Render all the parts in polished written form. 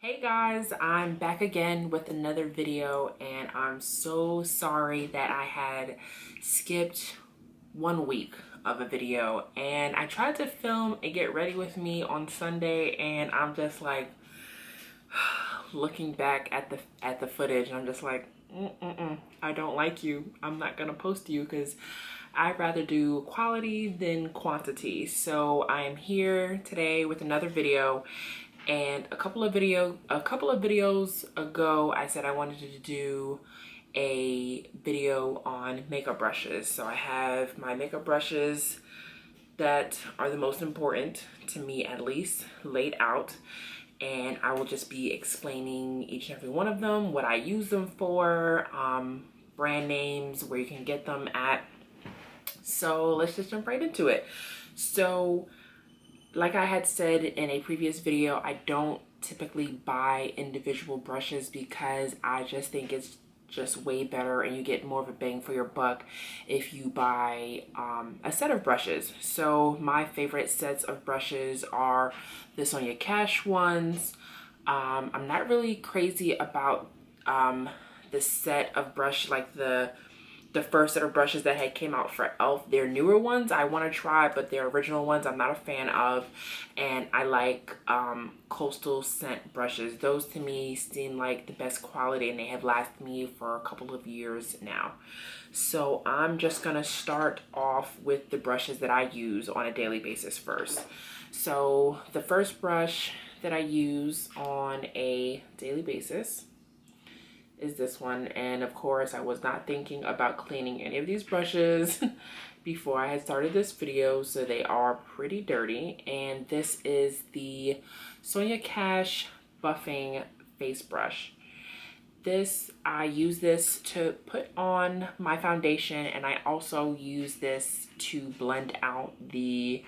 Hey guys, I'm back again with another video, and I'm so sorry that I had skipped 1 week of a video. And I tried to film and get ready with me on Sunday, and I'm just like looking back at the footage, and I'm just like, I don't like you. I'm not gonna post you because I'd rather do quality than quantity. So I am here today with another video. And a couple of videos ago, I said I wanted to do a video on makeup brushes. So I have my makeup brushes that are the most important to me, at least, laid out, and I will just be explaining each and every one of them, what I use them for, brand names, where you can get them at. So let's just jump right into it. So like I had said in a previous video, I don't typically buy individual brushes because I just think it's just way better and you get more of a bang for your buck if you buy a set of brushes. So my favorite sets of brushes are the Sonia Kashuk ones. I'm not really crazy about the set of brush, like the first set of brushes that had came out for e.l.f. Their newer ones I want to try, but their original ones I'm not a fan of. And I like Coastal Scent brushes. Those to me seem like the best quality, and they have lasted me for a couple of years now. So I'm just gonna start off with the brushes that I use on a daily basis first. So the first brush that I use on a daily basis is this one. And of course, I was not thinking about cleaning any of these brushes before I had started this video, so they are pretty dirty. And this is the Sonia Kashuk Buffing Face Brush. I use this to put on my foundation, and I also use this to blend out the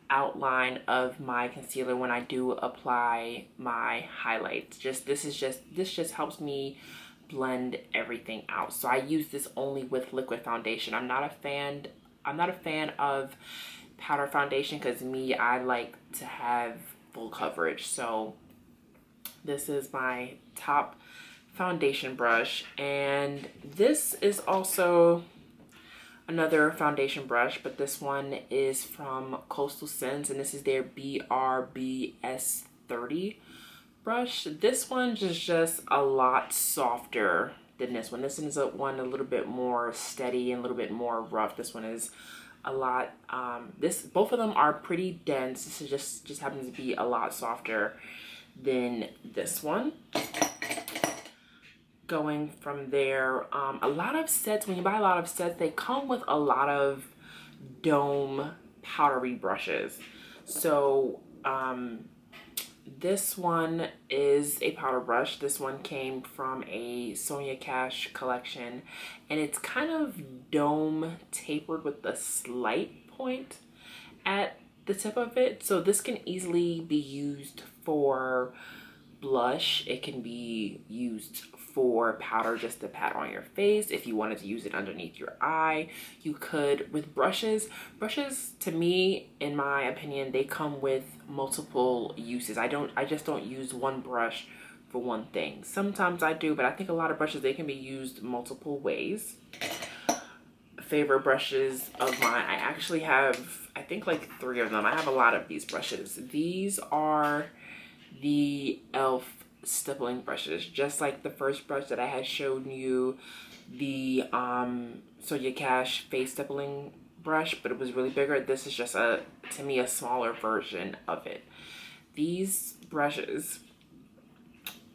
outline of my concealer when I do apply my highlights. This just helps me blend everything out. So I use this only with liquid foundation. I'm not a fan of powder foundation because I like to have full coverage. So this is my top foundation brush, and this is also another foundation brush, but this one is from Coastal Scents, and this is their BRBS 30 brush. This one is just a lot softer than this one. This one is one a little bit more steady and a little bit more rough. This one is a lot both of them are pretty dense. This is just happens to be a lot softer than this one. Going from there, a lot of sets, when you buy a lot of sets, they come with a lot of dome powdery brushes. So this one is a powder brush. This one came from a Sonia Kashuk collection, and it's kind of dome tapered with a slight point at the tip of it. So this can easily be used for blush. It can be used for powder just to pat on your face. If you wanted to use it underneath your eye, you could. With brushes to me, in my opinion, they come with multiple uses. I just don't use one brush for one thing. Sometimes I do, but I think a lot of brushes, they can be used multiple ways. Favorite brushes of mine, I actually have, I think, like 3 of them. I have a lot of these brushes. These are the e.l.f. stippling brushes, just like the first brush that I had shown you, the Sonia Kashuk face stippling brush, but it was really bigger. This is just to me, a smaller version of it. These brushes,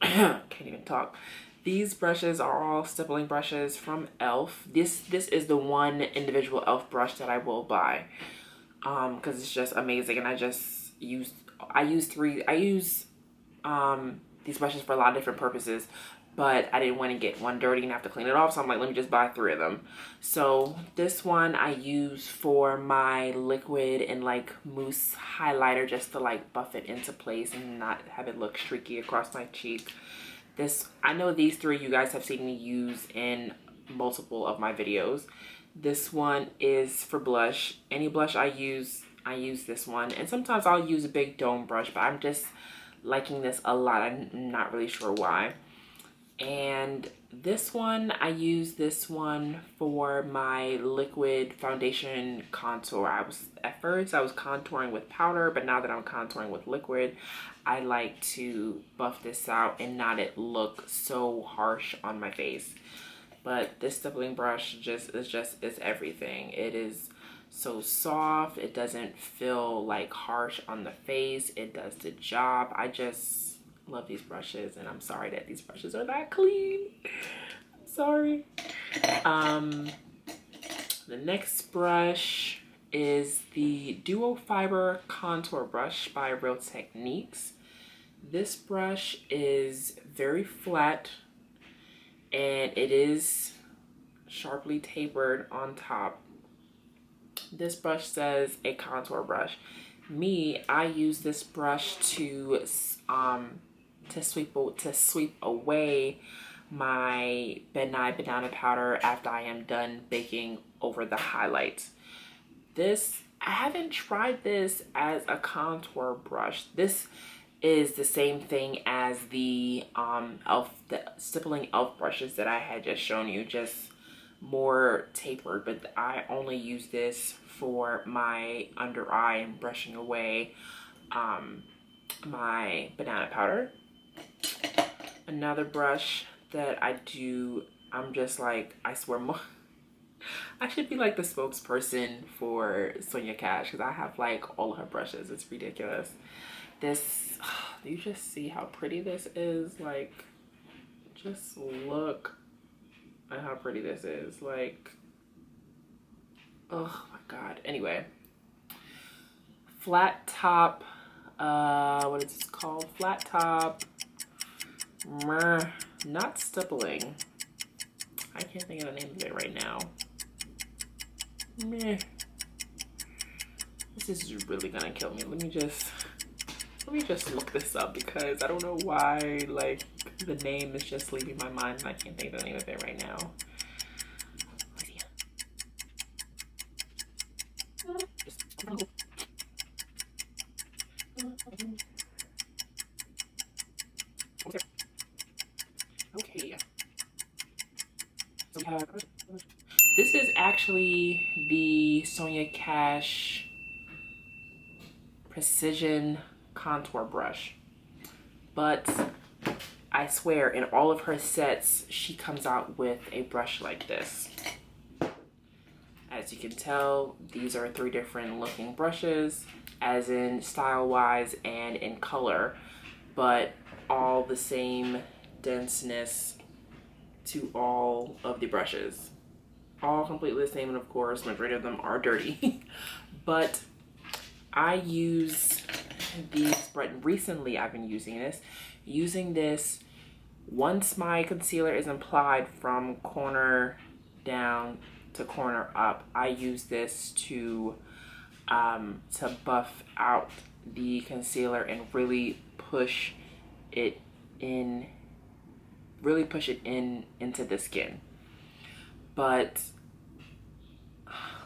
can't even talk. These brushes are all stippling brushes from e.l.f. This is the one individual e.l.f. brush that I will buy because it's just amazing, and I use these brushes for a lot of different purposes, but I didn't want to get one dirty and have to clean it off, so I'm like, let me just buy 3 of them. So this one I use for my liquid and like mousse highlighter, just to like buff it into place and not have it look streaky across my cheek. I know these 3 you guys have seen me use in multiple of my videos. This one is for blush. Any blush I use this one, and sometimes I'll use a big dome brush, but I'm just liking this a lot. I'm not really sure why. And this one, I use this one for my liquid foundation contour. At first I was contouring with powder, but now that I'm contouring with liquid, I like to buff this out and not it look so harsh on my face. But this stippling brush is everything. It is so soft. It doesn't feel like harsh on the face. It does the job. I just love these brushes, and I'm sorry that these brushes are that clean. I'm sorry. The next brush is the Duo Fiber Contour Brush by Real Techniques. This brush is very flat, and it is sharply tapered on top. This brush says a contour brush. I use this brush to sweep away my Benai banana powder after I am done baking over the highlights. I haven't tried this as a contour brush. This is the same thing as the stippling elf brushes that I had just shown you, just more tapered, but I only use this for my under eye and brushing away my banana powder. Another brush that I do, I'm just like, I swear I should be like the spokesperson for Sonia Cash, because I have like all of her brushes. It's ridiculous. This, do you just see how pretty this is? Like, just look at how pretty this is. Like, oh my god. Anyway, flat top, what is this called? Flat top, not stippling. I can't think of the name of it right now. This is really gonna kill me. Let me just look this up, because I don't know why, like, the name is just leaving my mind and I can't think of the name of it right now. Okay. So we have, this is actually the Sonia Cash Precision Contour Brush, but I swear in all of her sets she comes out with a brush like this. As you can tell, these are 3 different looking brushes, as in style wise and in color, but all the same denseness to all of the brushes. All completely the same, and of course majority of them are dirty. But I use these, but recently I've been using this once my concealer is applied from corner down to corner up. I use this to buff out the concealer and really push it in, into the skin. But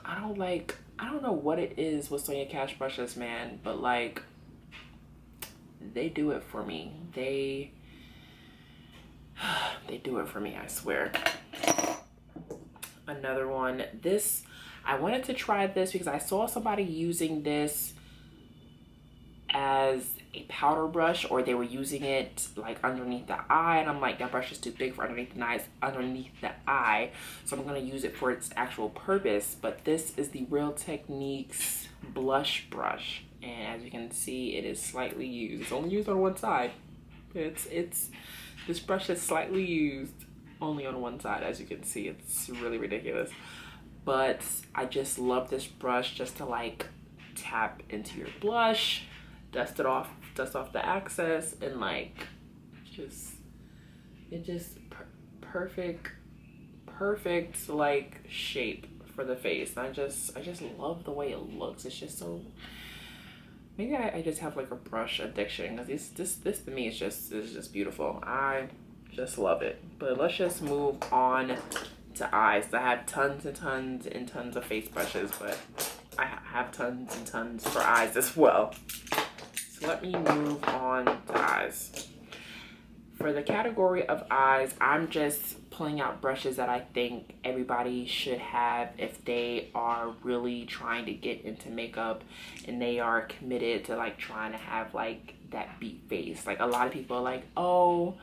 I don't know what it is with Sonia Cash brushes, man, but like, they do it for me. They do it for me, I swear. Another one, I wanted to try this because I saw somebody using this as a powder brush, or they were using it like underneath the eye, and I'm like, that brush is too big for underneath the eye, so I'm going to use it for its actual purpose. But this is the Real Techniques blush brush, and as you can see, it is slightly used. It's only used on one side. This brush is slightly used only on one side. As you can see, it's really ridiculous, but I just love this brush just to like tap into your blush, dust off the excess, and like perfect like shape for the face. And I just love the way it looks. It's just so, maybe I just have like a brush addiction, because this to me is just beautiful. I just love it. But let's just move on to eyes. I have tons and tons and tons of face brushes, but I have tons and tons for eyes as well. So let me move on to eyes. For the category of eyes, I'm just pulling out brushes that I think everybody should have if they are really trying to get into makeup and they are committed to like trying to have like that beat face. Like a lot of people are like, oh,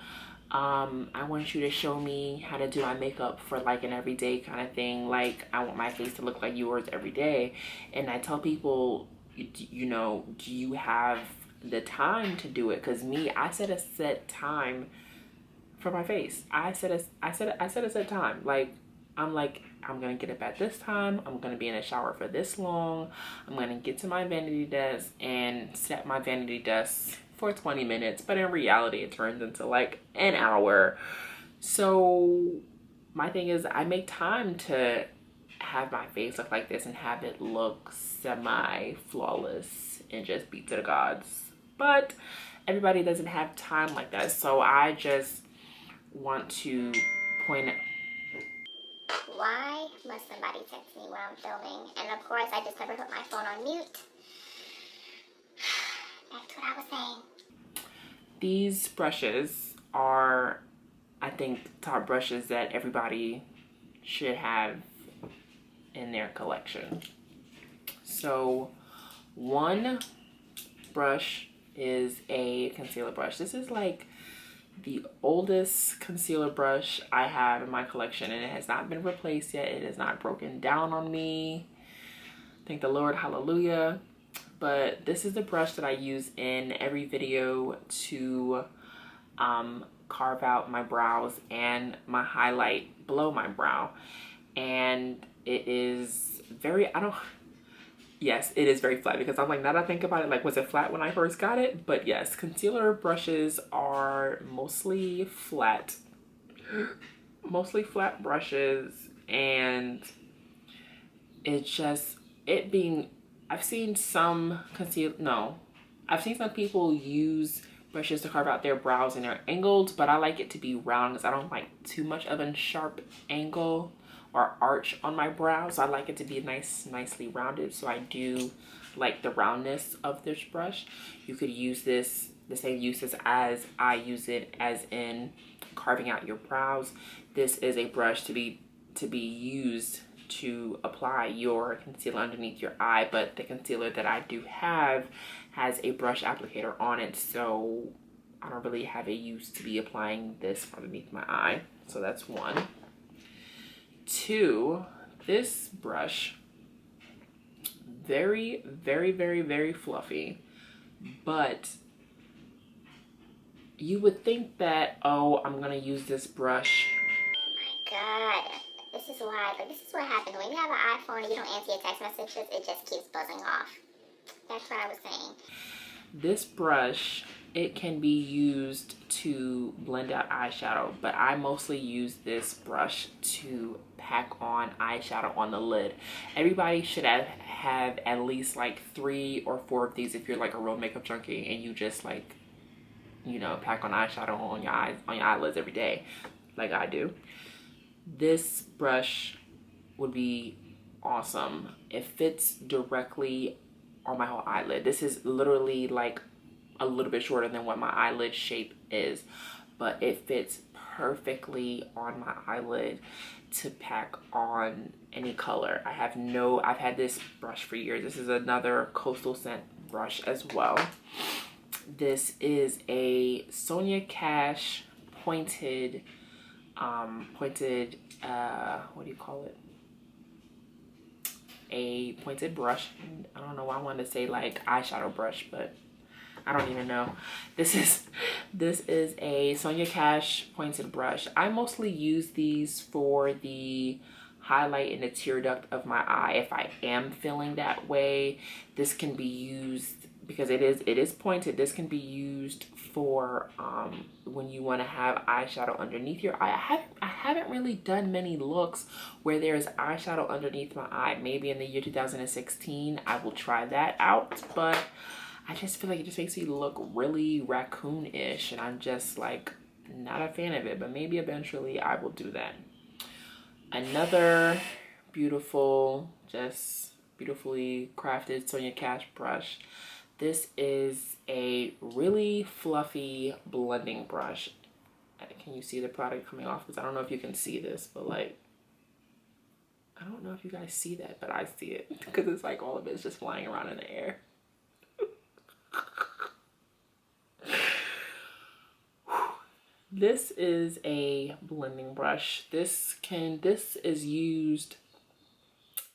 I want you to show me how to do my makeup for like an everyday kind of thing. Like I want my face to look like yours every day. And I tell people, you know, do you have the time to do it? Because me, I set a set time for my face. I set a set time. Like I'm gonna get up at this time. I'm gonna be in the shower for this long. I'm gonna get to my vanity desk and set my vanity desk for 20 minutes. But in reality, it turns into like an hour. So my thing is, I make time to have my face look like this and have it look semi flawless and just beat to the gods. But everybody doesn't have time like that. So I just want to point out. Why must somebody text me when I'm filming? And of course, I just never put my phone on mute. Back to what I was saying. These brushes are, I think, top brushes that everybody should have in their collection. So one brush is a concealer brush. This is like the oldest concealer brush I have in my collection, and it has not been replaced yet. It is not broken down on me. Thank the Lord, hallelujah. But this is the brush that I use in every video to carve out my brows and my highlight below my brow. And it is very, yes, it is very flat, because I'm like, now that I think about it, like, was it flat when I first got it? But yes, concealer brushes are mostly flat brushes, and it's just, it being, I've seen some people use brushes to carve out their brows and they're angled, but I like it to be round because I don't like too much of a sharp angle or arch on my brow. So I like it to be nicely rounded. So I do like the roundness of this brush. You could use this, the same uses as I use it, as in carving out your brows. This is a brush to be used to apply your concealer underneath your eye, but the concealer that I do have has a brush applicator on it, so I don't really have a use to be applying this underneath my eye. So that's one. Two, this brush, very, very, very, very fluffy, but you would think that, oh, I'm gonna use this brush. Oh my God. This is why, like, this is what happens when you have an iPhone and you don't answer your text messages, it just keeps buzzing off. That's what I was saying. This brush, it can be used to blend out eyeshadow, but I mostly use this brush to pack on eyeshadow on the lid. Everybody should have at least like 3 or 4 of these if you're like a real makeup junkie and you just like, you know, pack on eyeshadow on your eyes, on your eyelids every day, like I do. This brush would be awesome. It fits directly on my whole eyelid. This is literally like a little bit shorter than what my eyelid shape is, but it fits perfectly on my eyelid to pack on any color. I've had this brush for years. This is another Coastal Scent brush as well. This is a Sonia Kashuk pointed, what do you call it? A pointed brush. I don't know why I wanted to say like eyeshadow brush, but I don't even know. This is a Sonia Kashuk pointed brush. I mostly use these for the highlight in the tear duct of my eye if I am feeling that way. This can be used because it is pointed. This can be used for when you want to have eyeshadow underneath your eye. I haven't really done many looks where there's eyeshadow underneath my eye. Maybe in the year 2016 I will try that out, but I just feel like it just makes me look really raccoon-ish, and I'm just like not a fan of it, but maybe eventually I will do that. Another beautiful, just beautifully crafted Sonia Kashuk brush. This is a really fluffy blending brush. Can you see the product coming off? Because I don't know if you can see this, but like, I don't know if you guys see that, but I see it because it's like all of it's just flying around in the air. This is a blending brush. This is used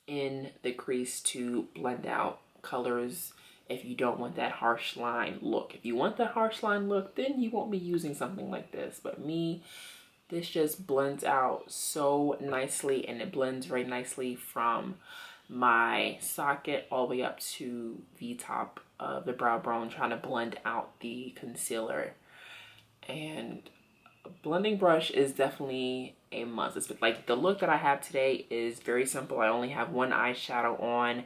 in the crease to blend out colors if you don't want that harsh line look. If you want that harsh line look, then you won't be using something like this. But me, this just blends out so nicely, and it blends very nicely from my socket all the way up to the top of the brow bone, trying to blend out the concealer. And a blending brush is definitely a must. It's like the look that I have today is very simple. I only have one eyeshadow on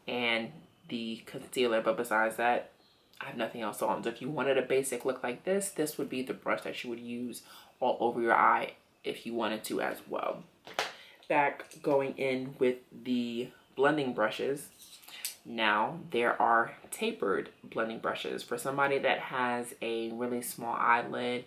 and the concealer, but besides that, I have nothing else on. So if you wanted a basic look like this, this would be the brush that you would use all over your eye if you wanted to as well. Back going in with the blending brushes. Now there are tapered blending brushes for somebody that has a really small eyelid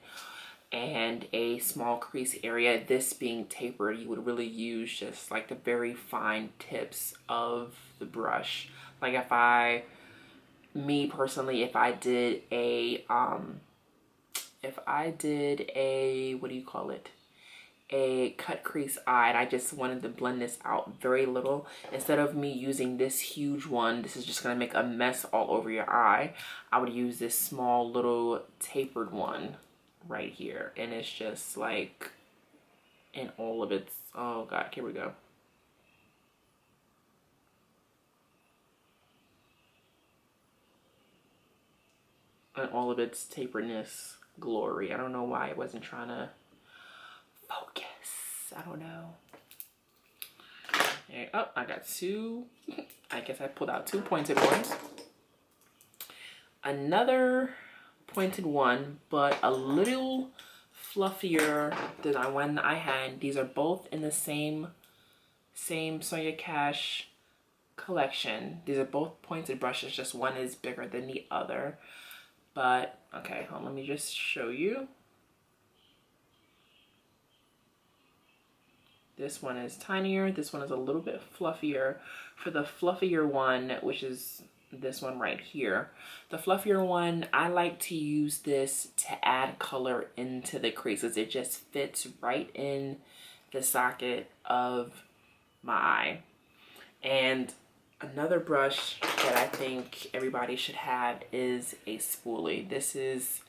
and a small crease area. This being tapered, you would really use just like the very fine tips of the brush. Like me personally, if I did a what do you call it, a cut crease eye, and I just wanted to blend this out very little, instead of me using this huge one, this is just gonna make a mess all over your eye, I would use this small little tapered one right here, and it's just like in all of its, oh god, here we go. And all of its taperedness glory. I don't know why it wasn't trying to focus. I don't know. Okay. Oh, I got two. I guess I pulled out two pointed ones. Another pointed one, but a little fluffier than the one I had. These are both in the same Sonia Cash collection. These are both pointed brushes, just one is bigger than the other. But okay, hold on, let me just show you. This one is tinier, this one is a little bit fluffier. For the fluffier one, which is this one right here, the fluffier one, I like to use this to add color into the creases. It just fits right in the socket of my eye. And another brush that I think everybody should have is a spoolie. This is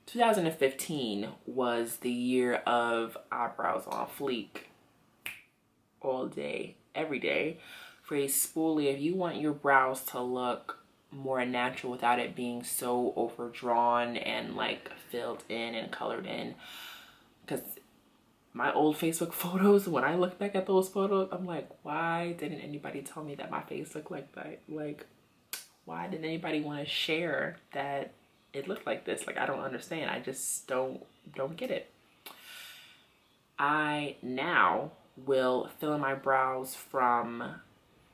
2015 was the year of eyebrows on fleek all day, every day. For a spoolie, if you want your brows to look more natural without it being so overdrawn and like filled in and colored in, because my old Facebook photos, when I look back at those photos, I'm like, why didn't anybody tell me that my face looked like that? Like, why didn't anybody want to share that it looked like this? Like, I don't understand. I just don't get it. I now will fill in my brows from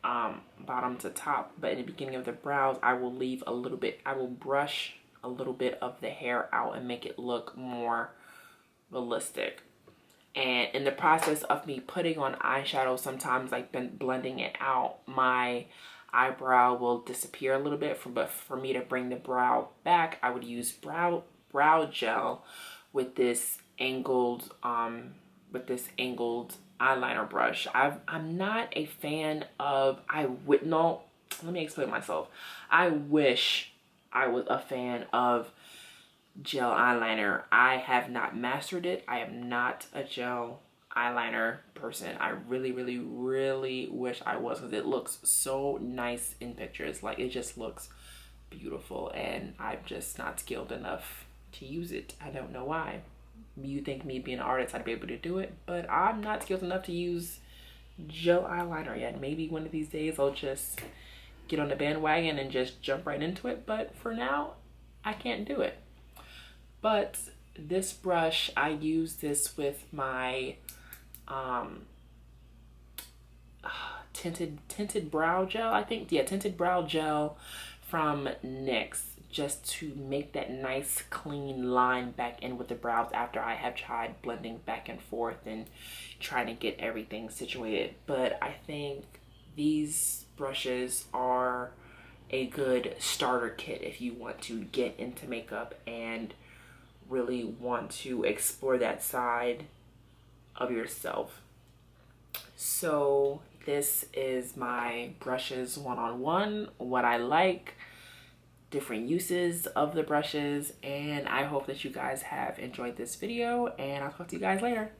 bottom to top, but in the beginning of the brows, I will leave a little bit, I will brush a little bit of the hair out and make it look more realistic. And in the process of me putting on eyeshadow, sometimes like blending it out, my eyebrow will disappear a little bit. But for me to bring the brow back, I would use brow gel with this angled eyeliner brush. I'm not a fan of, let me explain myself. I wish I was a fan of gel eyeliner. I have not mastered it. I am not a gel eyeliner person. I really wish I was, because it looks so nice in pictures. Like, it just looks beautiful, and I'm just not skilled enough to use it. I don't know why. You think me being an artist, I'd be able to do it, but I'm not skilled enough to use gel eyeliner yet. Maybe one of these days I'll just get on the bandwagon and just jump right into it, but for now, I can't do it. But this brush, I use this with my tinted brow gel, I think. Yeah, tinted brow gel from NYX. just to make that nice clean line back in with the brows after I have tried blending back and forth and trying to get everything situated. But I think these brushes are a good starter kit if you want to get into makeup and really want to explore that side of yourself. So this is my brushes one-on-one, what I like, different uses of the brushes, and I hope that you guys have enjoyed this video, and I'll talk to you guys later.